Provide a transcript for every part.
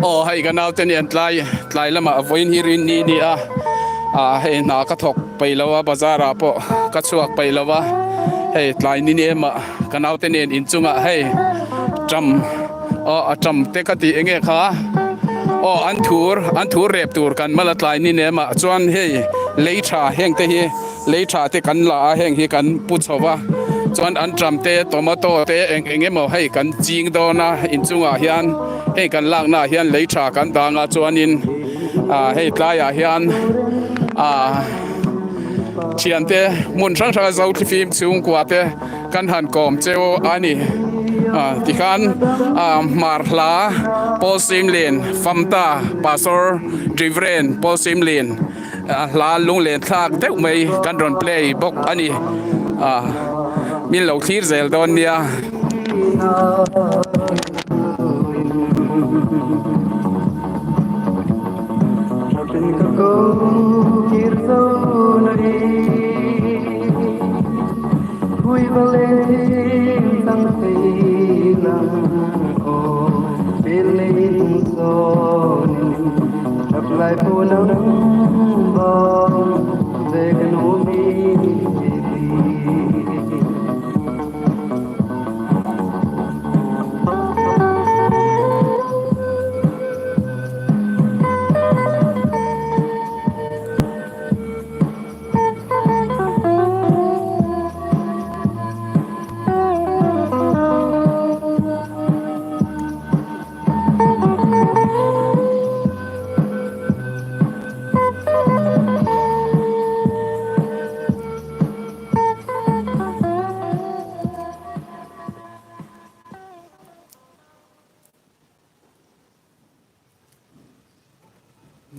ô hay cái nào tên hiện lại là mà với hirin ni hay na cái thọc bay lâu bazar à po cái suak bay lâu hay lại ni mà cái nào tên hiện in chung hay trăm trăm te cái gì nghe khá an tour rep tour kan malat lai ni ne ma chuan hei leitha heng te hi leitha te kan la heng hi kan pu chowa chuan an tram te tomato te engemaw hei kan ching dona in chunga hian hei kan lak na hian leitha kan danga chuan in hei tlaya hian chian te mun sang sang zau thi phim chung kwa te kan han kom cheo ani thì kan marla posim len famta pasor drivren posim len la lung len thak te mai kan ron play bok ani min lo thir zel don nia lại phố nắng bóng về cái nỗi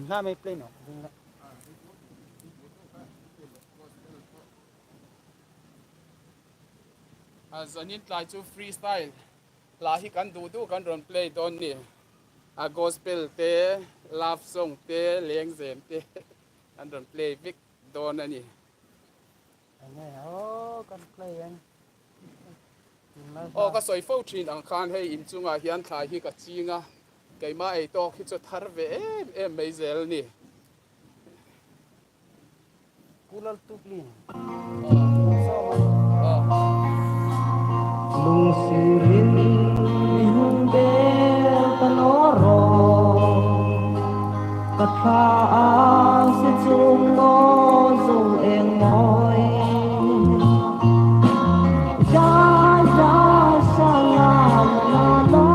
Nga may play no. zanin tlai chu freestyle la hi kan du kan ron play don ni gospel te love song te leng zem te kan ron play vic don ani Kan play yan. ka soi fo thin ang khan hei in chunga hian thlai hi ka chinga keima ei to khi chu thar ve em mei zel ni Kulal tuklin. lung sirin ihunde tanoro katha se chung no zo eng moi ja ja sala la la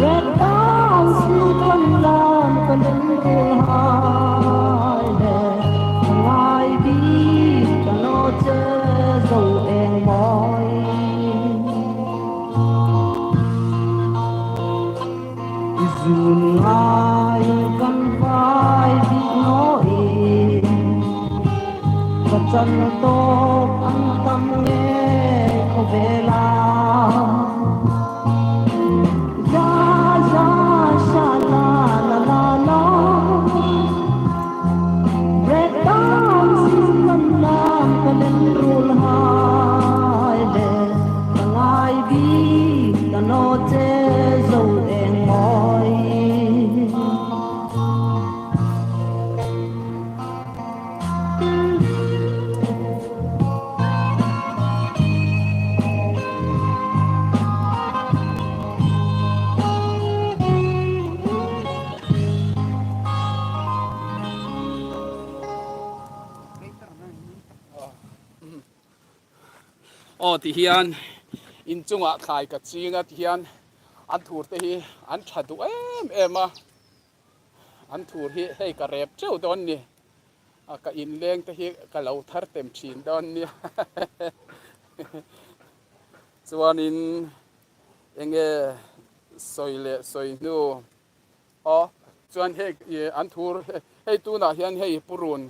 red dance con lam con rul hai de lai bi no che zo eng moi izun ai kan vai bi no e chan to an tam nge ko vela ja ja sha la la la la red dance lam lam kan rul hai de ngai bi no che zo eng moi thì hian in chunga khai ka chinga thì hian an thur te hi an thadu em an thur hi hei ka rep cheu don ni ka in leng te hi ka lo thar tem thin don ni chuan in enge soi nu chuan hei an thur hei tu na hian hei purun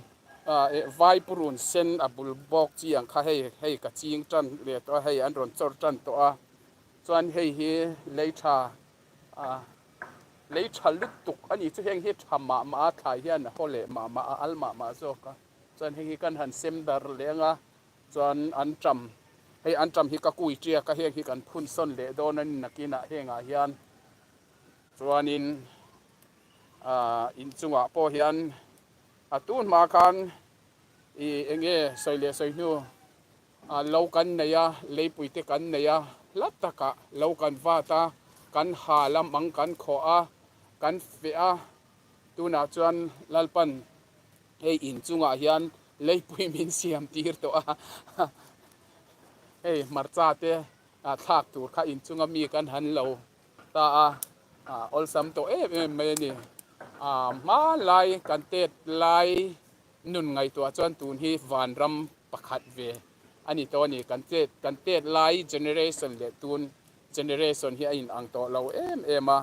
vai purun sen abul bok chiang kha hei ka ching tran le to hei an ron chor tran to a chuan hei hi leitha lut tuk ani chu heng hi thama ma thai hian hole ma alma ma zo ka chuan hi kan han sem dar lenga chuan an tram hei an tram hi ka kui tia ka heng hi kan phun son le donan nakina henga hian chuanin in chunga po hian atun ma khan I enge soile soinu lo kan neya leipuite kan neya lataka lo kan vata kan halam ang kan kho a kan fe a tuna chuan lalpan hei in chunga hian leipui min siam tir to a hei marcha te thak tur kha in chunga mi kan han lo ta a ol sam to me ni ma lai kan tet lai nun ngai to chuan tun hi van ram pakhat ve ani to ni kan tet lai generation le tun generation hi in ang to lo a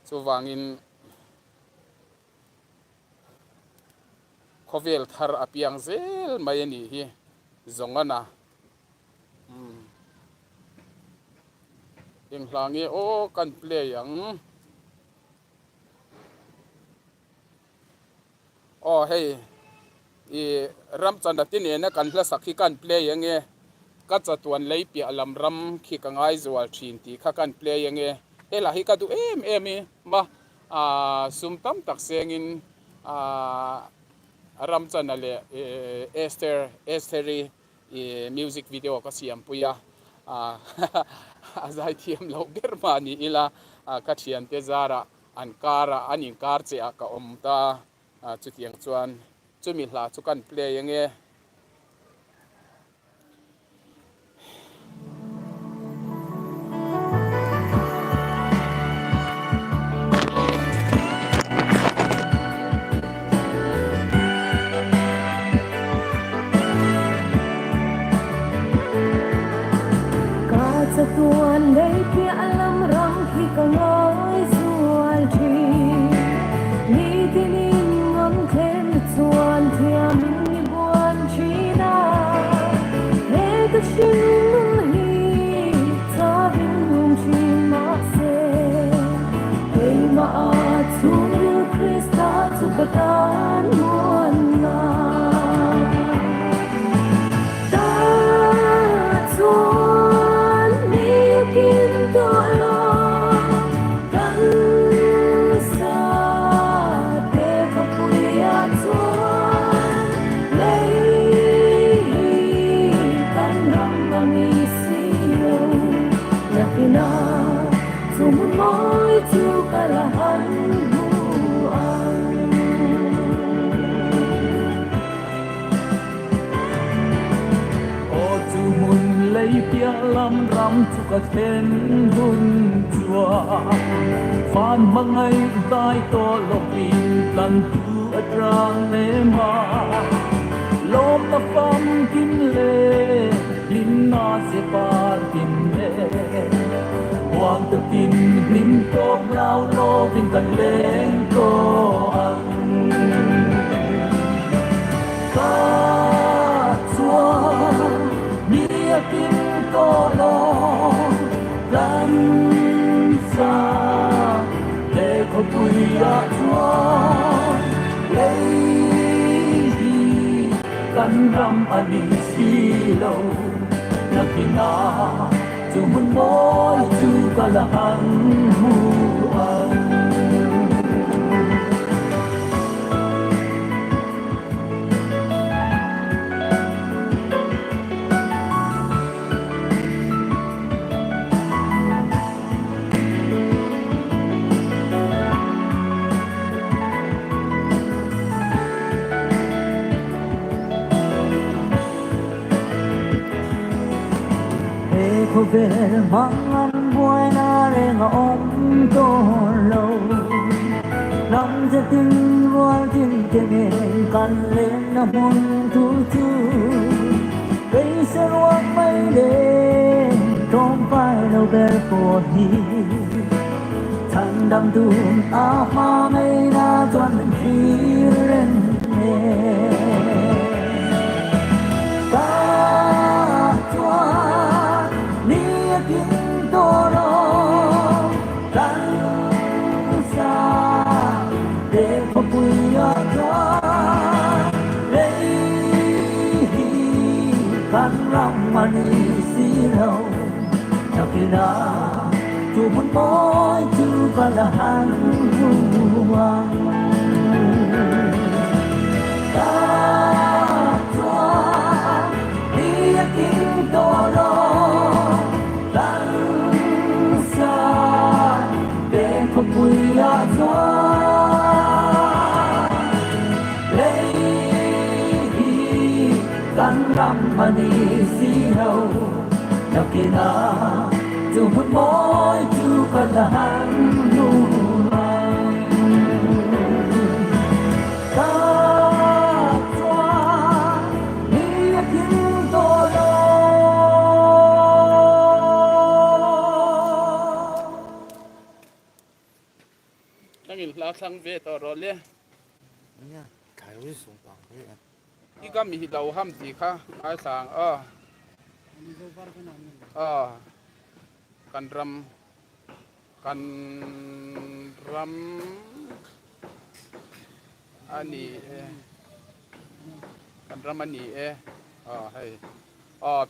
chu wangin khovel thar apiang zel mai ani hi zongana eng hlangi o kan play yang hey I ram chandatin ena kan hla sakhi kan play yang e ka chatuan lei pi alam ram khi ka ngai zual thin ti kha kan play yang e hela hi ka du em ma sum tam tak sengin ram chanale esteri music video ka siam puya azai thiam lo germani ila ka thian te zara ankara ani kar che aka omta chu tiang chuan chumi hla chu kan play yang e sa tuan lấy kia alam răng khi cả ngói ruồi trì ni tinin ngắm thêm tuan thiam ni buồn chi na để ta xin hi ta bin hùng chi ma se hey ma tung yêu Christa tu katan muôn na pia lam ram chu ka ten hun chua fan mangai dai to lopin tan tu atrang le ma lom ta fam kin le lin na se par kin le wang ta tin lim to lao lo tin kan leng ko ang ka chua tin có lo gan xa để có vui đã chúa lấy đi gan ram ani si lâu na kina chu mun boy chu ka la ang hu ang cô về mang ăn buổi na re ngom to lâu nắm giật tin vuông tin kề can lên na hôn thu chu cây sẽ luộc mây đêm trong vai đâu bé của hi thằng đam tuôn ma mây na toàn khi lên để không vui mani silau nakina tumun boy tu kalahan buang katwa iyakin tolo langsa beko puya twaกันรำมันนี่สิเฮาอยากกินอาจูบมอยจูกันละหันนูตาจ้านี่อยากกินตัวโลนั่งกินลาสังเวตรอเลย เนี่ยขายไว้สูงปังเลยอ่ะ ที่ก็มีเราห้ามสีค่ะไอ้สางมีโซฟาขนาดนี้ กันรำอันนี้กันรำอันนี้ให้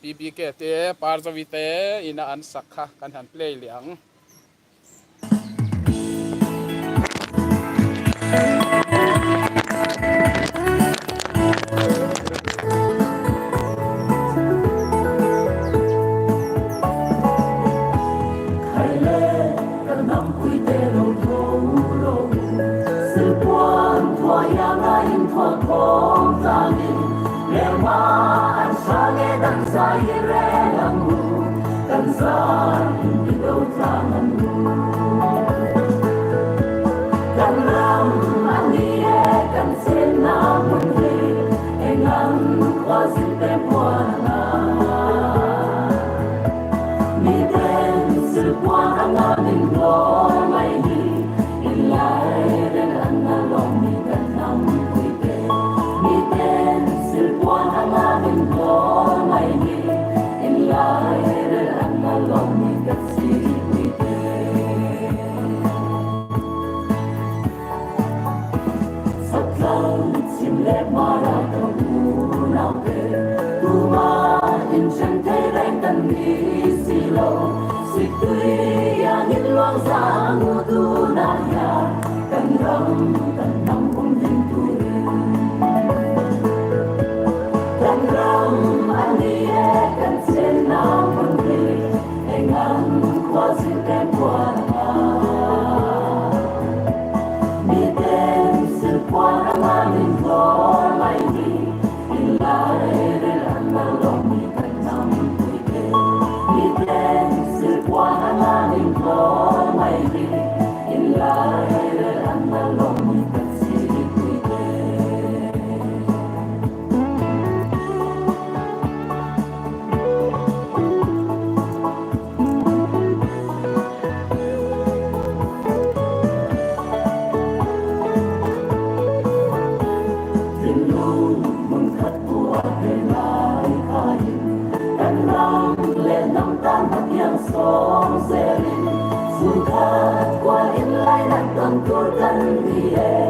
ปีบีเกตปาร์จวิเตอินาอันสักค่ะกันหันเพลย์เหลียงHãy subscribe cho kênh Ghiền Mì Gõ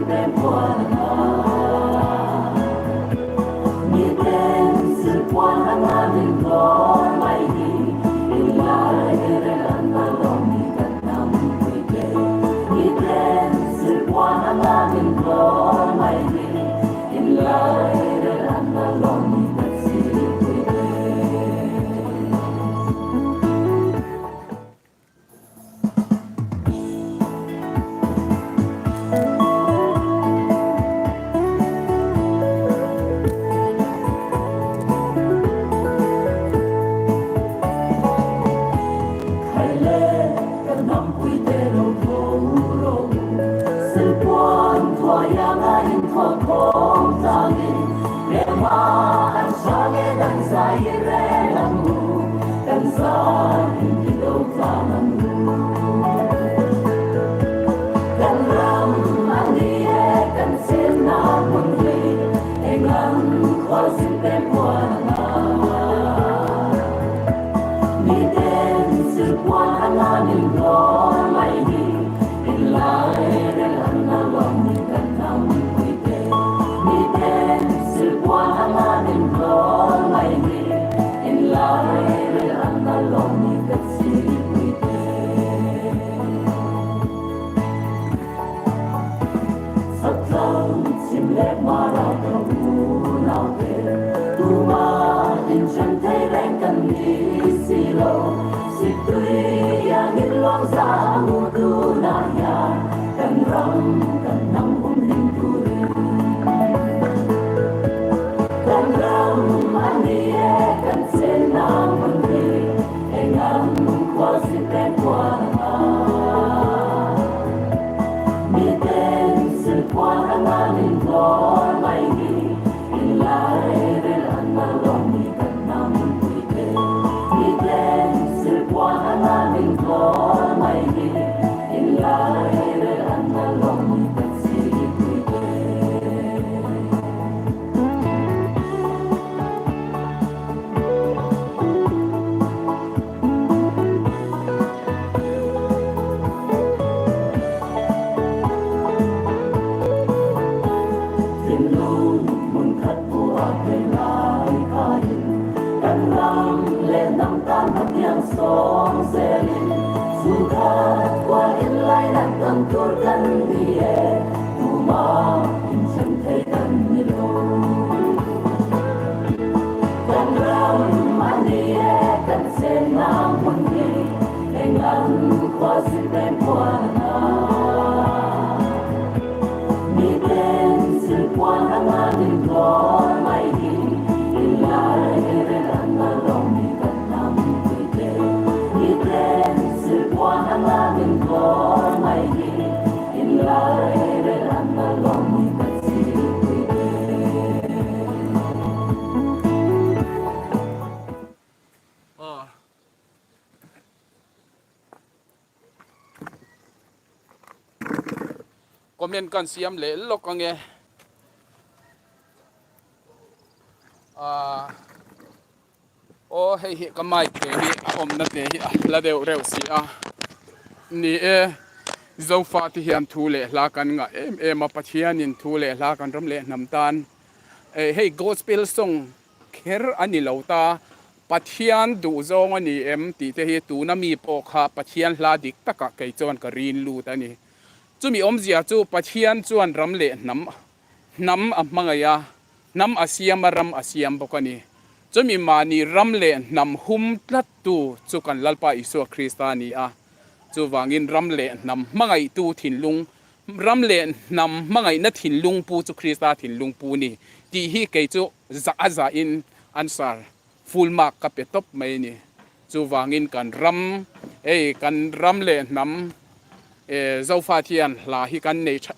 để không bỏ lỡ lệ mà ra không nào về tu ma in chân thấy rèn cần đi xì lâu xì tươi ya nghìn loang xa ngu tu na ya cần rong cần nằm hôn hình tu cần rong mani cần sen nam hôn đi anh ăn qua xin tên qua mi tên xin qua anh ăn in lối mai đi in lại để ăn mà lòng mi cần nam vui tê mi tên xin qua anh ăn in lối mai đi in lại để ăn mà lòng mi cần xin vui tê song selin sudah qua in lai dan tam tur kan dia tuma in chân thấy kan ni lo kan ram mania kan sen nam pun ni dengan qua sin ben qua na ni ben sin qua na ni lo mai di in lai dan na long ni kan nam anh làm mình có mai đi in lại để làm mà lòng mình thật sự vui tươi comment kan siam le lok ange hei hi kamai ke hi om na te hi la deu reu si ni zo fa ti hian thu le la kan nga em ma pathian in thu le la kan ram le nam tan hei gospel song kher ani lota pathian du zong ani em ti te hi tu na mi po kha pathian hla dik taka kai chon ka rin lu ta ni chumi om zia chu pathian chuan ram le nam amangaya nam asiam ram asiam bokani chumi mani ram le nam hum tlat tu chu kan lalpa isu kristani chu wangin ram le nam mangai tu thin lung ram le nam mangai na thin lung pu chu krista thin lung pu ni ti hi ke chu za in answer full mark ka pe top mai ni chu wangin kan ram le nam zo fa thian la hi kan nei tha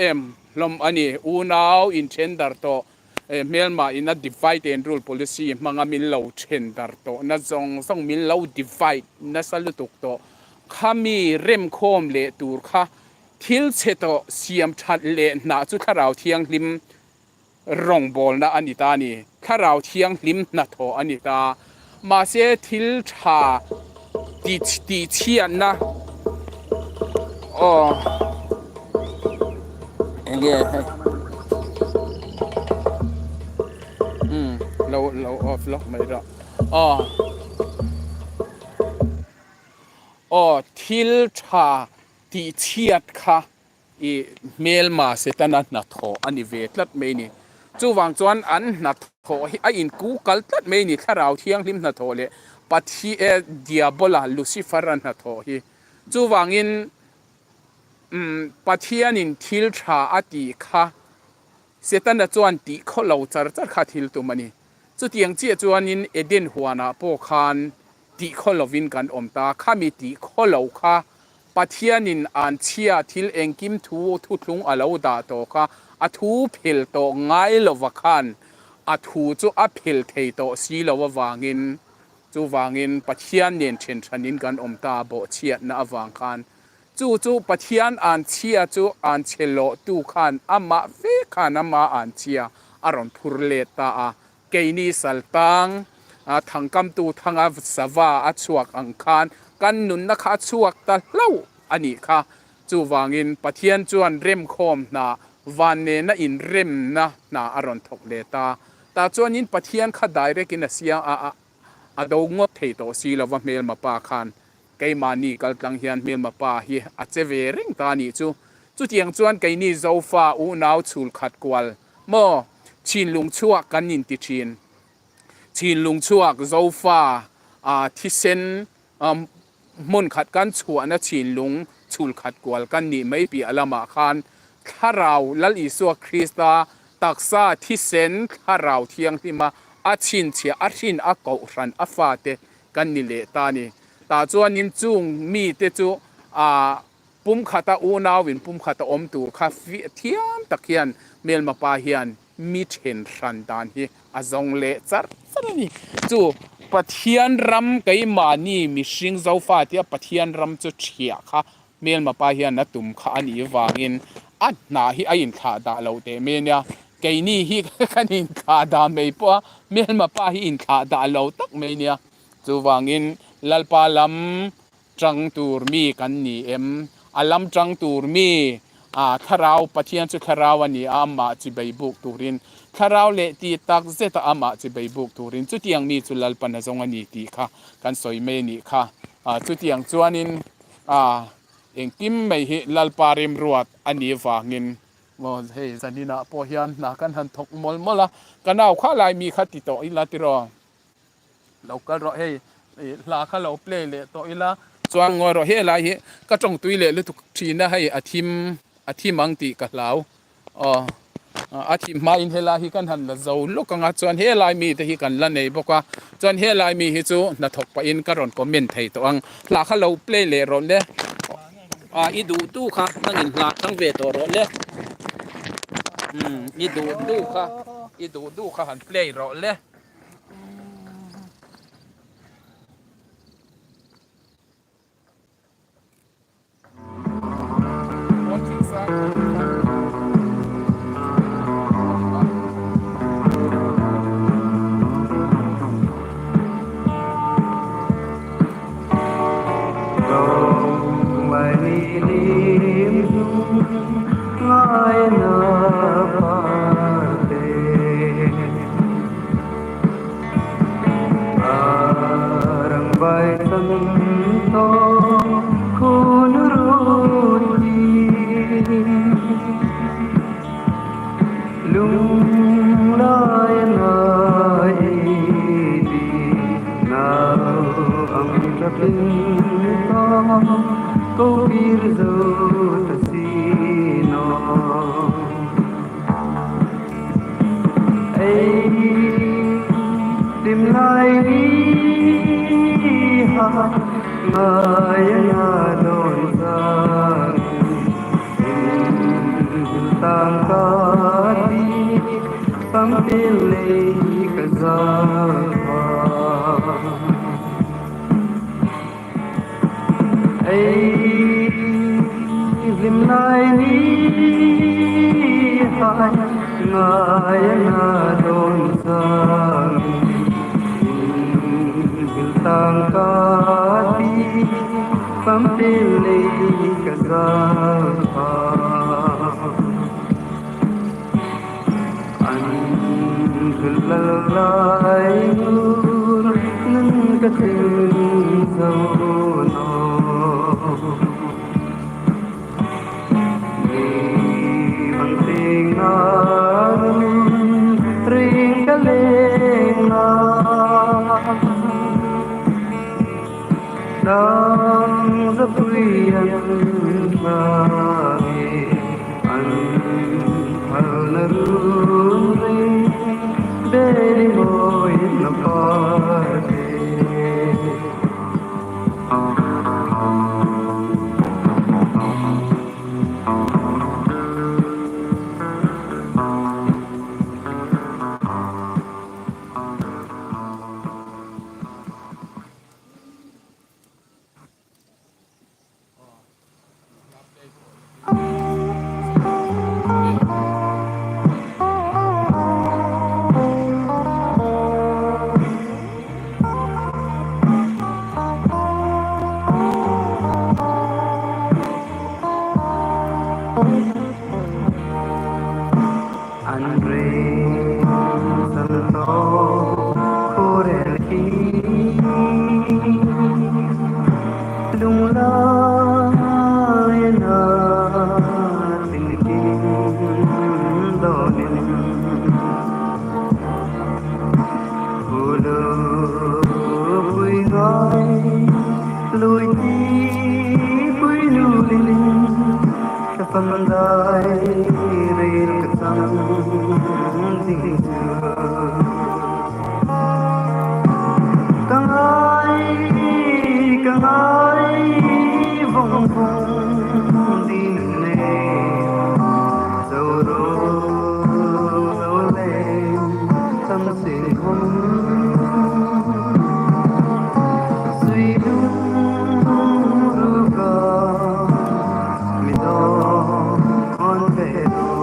em lom ani u now in gender to melma in a divide and rule policy manga min lo gender to na song min lo divide na salutuk to khami rem khom le tur kha thil cheto siam that le na chu tharau thiang hlim rong bol na anita ni tharau thiang hlim na tho anita ma se thil tha ti chian na enge low off lock mai ra thil tha ti chiat kha i mel ma se tanat na tho ani ve tlat mai ni chu wang chuan an na tho hi a in ku kal tlat mai ni tharau thiang hlim na tho le pathi diabola lucifer an na tho hi chu wangin pathian in thil tha ati kha setan na chuan ti kholo char kha thil tu mani chu tiang chi chuan in eden huana po khan ti kholovin kan omta khami ti kholo kha pathian in an chia thil engkim thu thlung alo da to kha a thu phel to ngai lova khan a thu chu a phel thei to si lova wangin chu wangin pathian nen chen thanin kan omta bo chiat na awang khan chu pathian an chia chu an chelo tu khan ama ve khan ama an chia aron phurle ta a keini saltang thangkam tu thanga sawa a chuak ang khan kan nun na kha chuak ta hlo ani kha chu wangin pathian chuan rem khom na van ne na in rem na aron thok le ta chuan in pathian kha direct in asia a do ngot thei to si lova mel ma pa khan keimani kaltlang hian mel ma pa hi a cheve ring ta ni chu จุดยังจวนไกนี่โซฟาอูนาวชูลขัดกวลโมชินลุงชัวกันนินติชินชินลุงชัวโซฟาที่เซนมุนขัดกันชัวนะชินลุงชูลขัดกวลกันนี่ไม่ปีอลามาคานถ้าเราลัลอิสวคริสตาตักษาที่เซนถ้าเราเที่ยงที่มาอาชินเชียอาชินอาเการันอาฟาเตกันนี่เลตานี่ตาจวนนินจุงมีเตจูปุ่มขัดอูนาวินปุ่มขัดอมตูคาฟิเทียนตะเคียนเมลมาปาเฮียนมีเห็นรันดานฮีอาจงเลจัรนี่จูปะเทียนรำไกมานี่มีชิงเจ้าฟ้าที่ปะเทียนรำจูเฉียค่ะเมลมาปาเฮียนนัตุมข้านี่วางอินอันนาฮีอินขาดาเราเตเมเนี่ยไกนี่ฮีกันอินขาดาไม่ปะเมลมาปาฮีอินขาดาเราตักเมเนี่ยจูวางอินลัลปาลัมจังตูร์มีกันนี่อาลัมจังตูร์มีคาราวปะเทียนจุคาราวนี่อามาจิใบบุกตูรินคาราวเลตีตักเซตอามาจิใบบุกตูรินจุดยังมีจุลัลปันจงอันนี้ตีค่ะกันสวยเมนี่ค่ะจุดยังจวนินเองกิมไม่เฮลัลปาริมรวดอันนี้ฝางินมอเฮสันนินาพอเฮียนนากันหันทกมลมละกันเอาข้าลายมีขัดติโตอิลาติรอเราก็รอเฮลาข้าเราเปลเลโตอิลาจวงงอรอเฮลายเฮก็จงตุยเลลุทุกทีนะให้อาทิมังติกะลาวอาทิมาอินเฮลาฮิกันหันละเจ้าลูกกังจวนเฮลายมีแต่ฮิกันละในบอกว่าจวนเฮลายมีฮิจูนัทกปะอินกะรอนคอมเมนต์ให้ตัวอังลาข้าเราเปลเลรอนเลอีดูตู้ค่ะนั่งอินลาทั้งเวทรอนเลอีดูตู้ค่ะอีดูตู้ค่ะหันเปลรอนเล Ulu bui ngai lui ti bui lu linh ka phang dai rel ka tang ding càng ai vòng vòng đi nè dâu đô dâu lên tâm sự hôn suy đúng ru ca mi do on về đó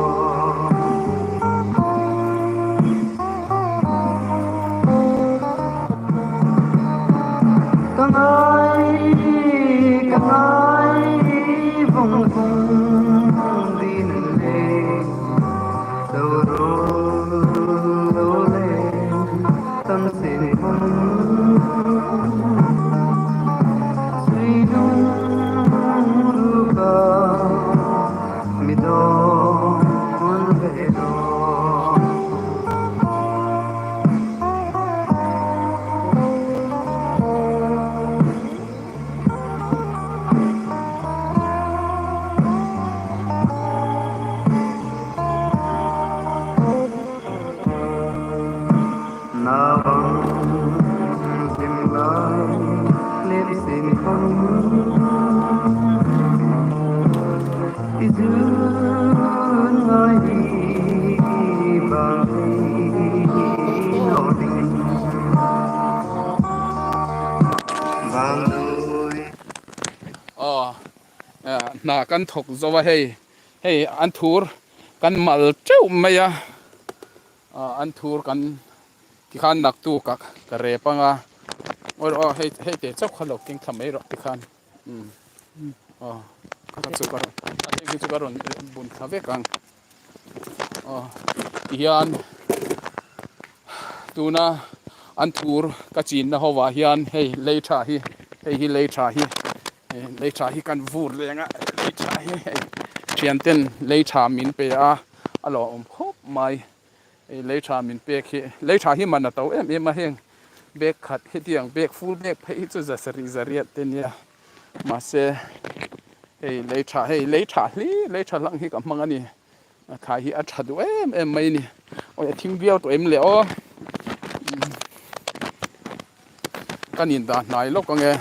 càng ai vòng vòng đi lên đâu đâu lên tâm xin hôn suy đúng ru ca mi do on về đó na vang tim lai lên xin hôn ti dương ai ba nô đình vang đôi na kan thok zowa hei an thur kan mal cheu maya an thur kan ti khan nak tu ka re panga hei te chok khalo king thamei ro ti khan ka chu karon ati chu karon bun thave kang hian tuna an thur ka chin na howa hian hei leitha hi leitha hi kan vur lenga leitha hi chianten leitha min pe alo khop mai leitha min pe khi leitha hi man to em heng bek khat hi tiang bek full bek phei chu za sari zariat ten ya ma se leitha lang hi ka mangani khai hi a thadu em mai ni oi thing biao to em le o kanin da nai lo ka nge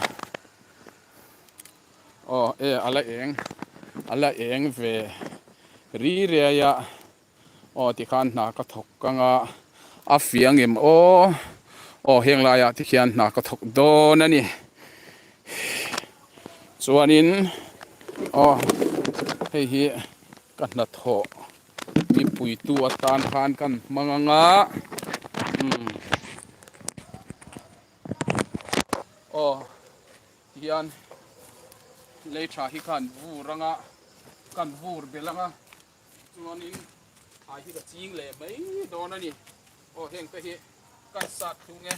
ala eng ve ri re ya ti khan na ka thok ka nga a fiang em heng la ya ti khian na ka thok do na ni chuanin hei hi kan na tho mi pui tu atan khan kan manganga hian leitha hi kan vuranga kan vur belanga chuanin ai hi ka ching le mai do na ni heng te hi kan sat thu nge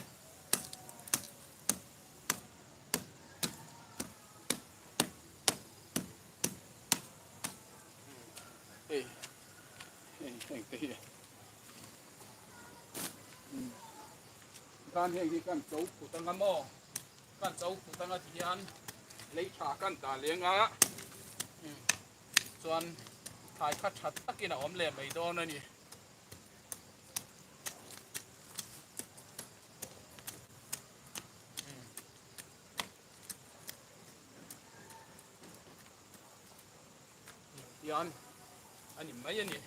heng te hi kan heng hi kan chau putanga mo kan chau putanga hian leitha kan ta lenga chuan thai kha that takin a om le mai do na ni yan ani mai ani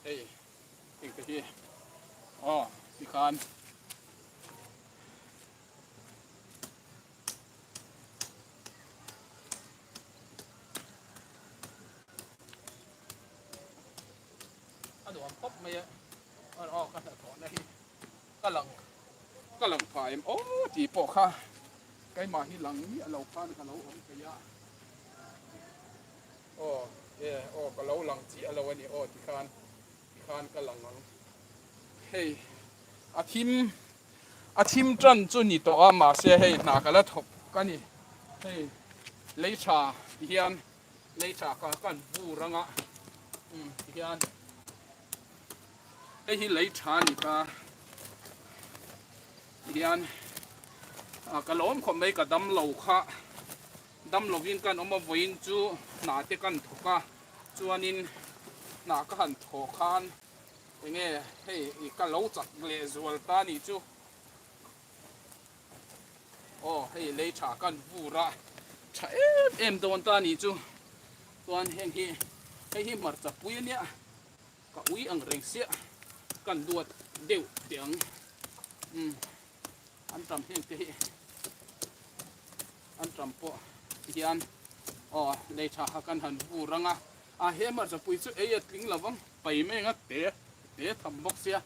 hey think cái gì thì khan đồ pop mày cái thỏ này cái lằng phải em chỉ bỏ kha cái mà hi lằng ni lâu khan cái lâu ông cái ya cái lâu lằng chỉ lâu anh thì khan cái lằng hey a thim chân chu ni to mà xe hey na cái là thọc cái ni hey lấy trà hiền lấy trả cả căn vu răng á hiền ấy hi lấy trả nhỉ cả hiền cái lốm không mấy cái đâm lầu khá đâm lầu viên căn ông mà vயின் chú nã cái căn thổ cả chú anh in nã cái hẳn thổ khan nghe hey cái lấu chặt lệ rồi ta nhỉ chú hey lấy trả căn vu ra trả em đồn ta nhỉ chú tuan heng hi mar cha pui nia ka ui ang reng sia kan duat deu tiang an tam heng te an tam po hian le cha ha kan han vu ranga he mar cha pui chu e tling lawang pai me nga te tham bok sia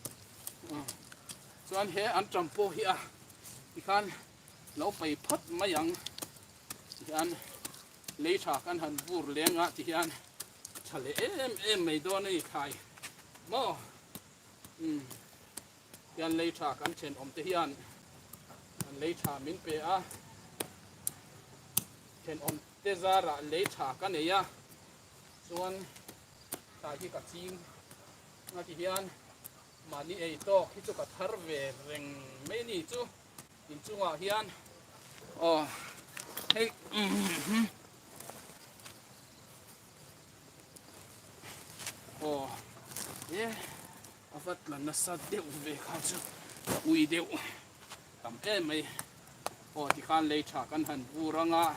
chuan he an tam po hi khan lo pai phat mayang hian lấy trả căn hẳn vur lên ngã thì hiền chả lẽ em mấy đôi này khai mò hiền lấy trả căn trên om thì hiền lấy trả min pe trên om te ra ra lấy trả căn này chuan tại khi cả chim ngã thì hiền mà ni ấy to khi cho cả thar về rèn mấy ni chú in chú ngã hiền hey phát là nó sát đều về khá chứ ui đều tầm em mày thì khăn lấy trả căn hẳn vu ra ngã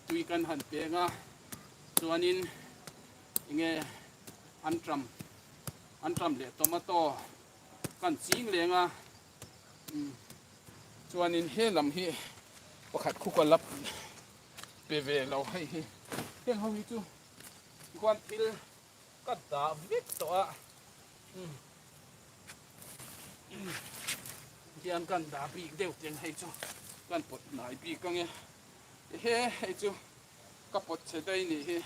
tuy căn hẳn bé ngã cho nên nghe ăn trầm để tomato căn chín lên ngã cho nên hết làm hi có khát khúc lấp về lâu hay hiện không chú quan til cắt đá vít to hiền căn đá bị đều tiền hay chú căn bột nải bị căng nghe he hay chú các bột sẽ đây nè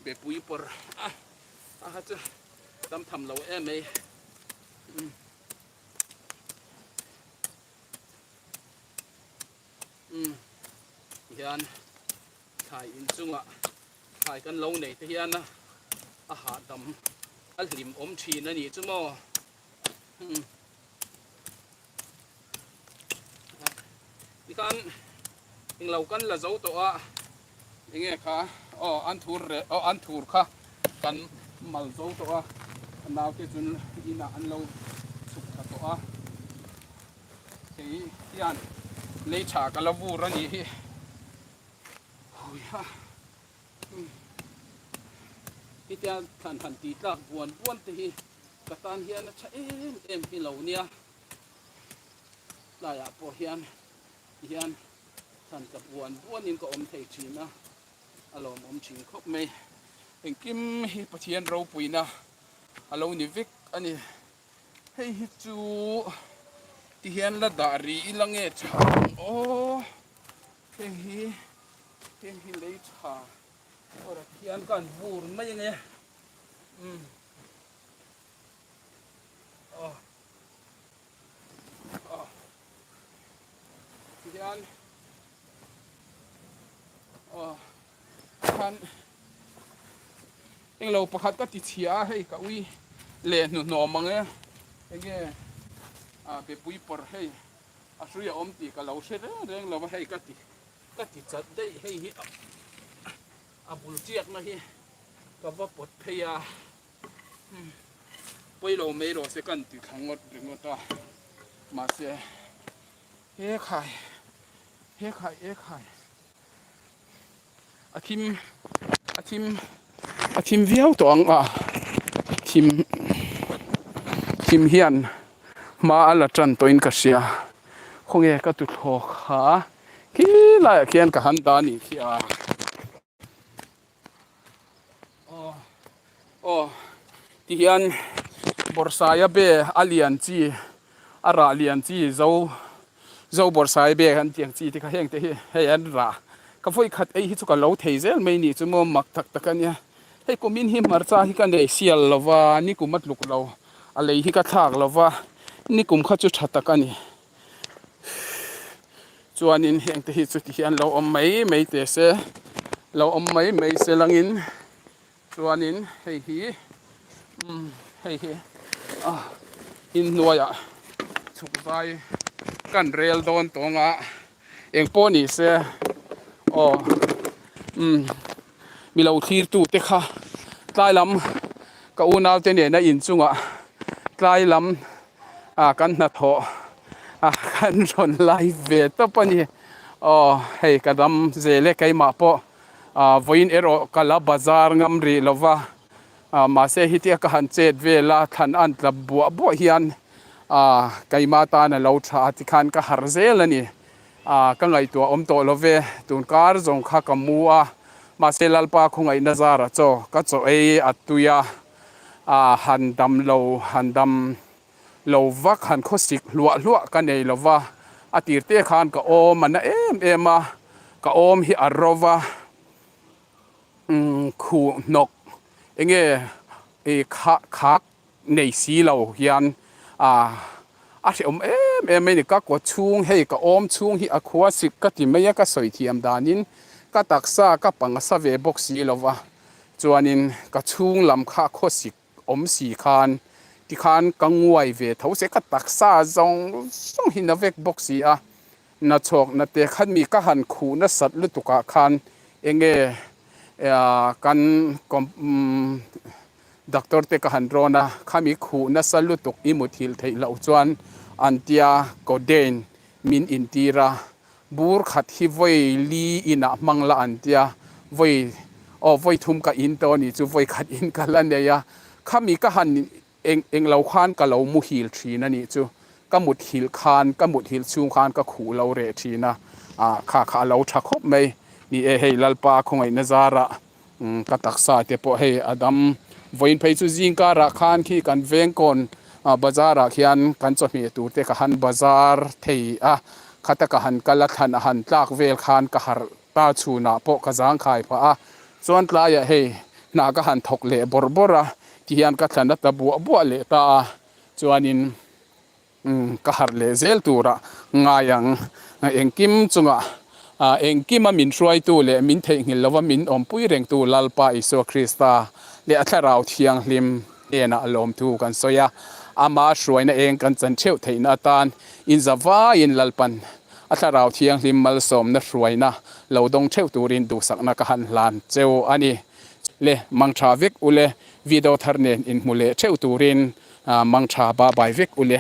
bể bụi bờ chú đâm thầm lâu em ấy hiền thải in chung thải căn lâu này thì hiền hạ đầm hlim chi nó nhỉ chú mò đi căn lâu căn là dấu tổ nghe khá ăn thur khá căn mal dấu tổ nào cái chun ina ăn lâu sụp cả tổ thì hiền lấy trả cả là vu ra nhỉ ôi ha khi ta thành tí lạc buồn thì cả tan hiền cha em hi lâu nia lại bỏ hiền thành cả buồn nhưng có om thầy chín alom om chín khóc mày hình kim hi bát hiền rau bùi na alo ni vik ani hey hi chu ti hiền là dari ilang nghe chang hình hi lấy cha ora hiền kan vur mai nghe hiền kan anh lâu pakhat ka ti chia hay ka ui le no mange nghe be pui por hay asuya om ti ka lo se reng lo hay ka ti chat dei hay hi abul chiak na hi ka va pot pheya poi lo me ro se kan ti khangot ringota ma se he khai akim viau to ang kim hian ma ala tran toin ka sia khonge ka tu tho kha ki la kian ka han da ni khia ti hian borsaya be alian chi ara alian chi zo borsaya be han tiang chi ti ka heng te he an ra ka foi khat ei hi chu ka lo thei zel mai ni chu mo mak thak takania hei komin hi marcha hi kan ei sial lova ni kumat luk lo alei hi ka thak lova ni kum kha chu thata kani chuanin heng te hi chu ti hian lo om mai te se lo om mai selangin chuanin hei hi hei hi in nuaya chukzai kan rel don tonga eng poni se o milo thir tu te kha tlai lam ka unal te ne na in chunga tlai lam kan na tho kan ron lai ve to pani o hei kadam zele kai ma po voin ero kala bazar ngam ri lova ma se hitia ka han chet vela than an tla bo hian kai ma ta na lo tha ti khan ka har zel ani ka ngai to om to love tun kar zong kha kamua ma se lalpa khungai nazara cho ka cho e atuya handam lo vak han khosik lua ka nei lova atir te khan ka om ana ema ka om hi arova khu nok enge e khak nei si lo hian se om em ni ka ko chung hei ka om chung hi akhwa sik ka ti meya ka soi thiam danin ka taksa ka panga sa ve box si lova chuanin ka chung lam kha kho sik om si khan ti khan kangwai ve tho se ka taksa zong hin na vek box si na chok na te khan mi ka han khu na sat lu tuka khan enge kan doctor te ka han rona khami khu na salu tuk imuthil thei lo chuan antia koden min intira bur khat hi voi li ina mangla antia voi thum ka in to ni chu voi khat in ka la ne ya khami ka han eng lo khan ka lo mu hil thina ni chu ka mut hil khan ka mut hil chung khan ka khu lo re thina kha lo tha khop mai ni hei lalpa khongai nazara ka taksa te po hei adam voin phei chu jingka ra khan khi kan veng kon bazara khian kan cho mi tu te ka han bazar thei khata ka han kala than han tlak vel khan ka har ta chuna po ka jang khai pa chuan tla ya hei na ka han thok le borbora ti hian ka thlan ta bu le ta chuanin ka har le zel tura ngayang engkim chunga engkima min hruai tu le min thei ngil lova min om pui reng tu lalpa iso krista le atharau thiang hlim ena alom tu kan soya ama hruaina eng kan chan theu theina tan in zawa in lalpan atharau thiang hlim mal som na hruaina lo dong theu turin du sakna ka han hlan cheu ani le mangtha vek ule video tharnen in mule theu turin mangtha ba bai vek ule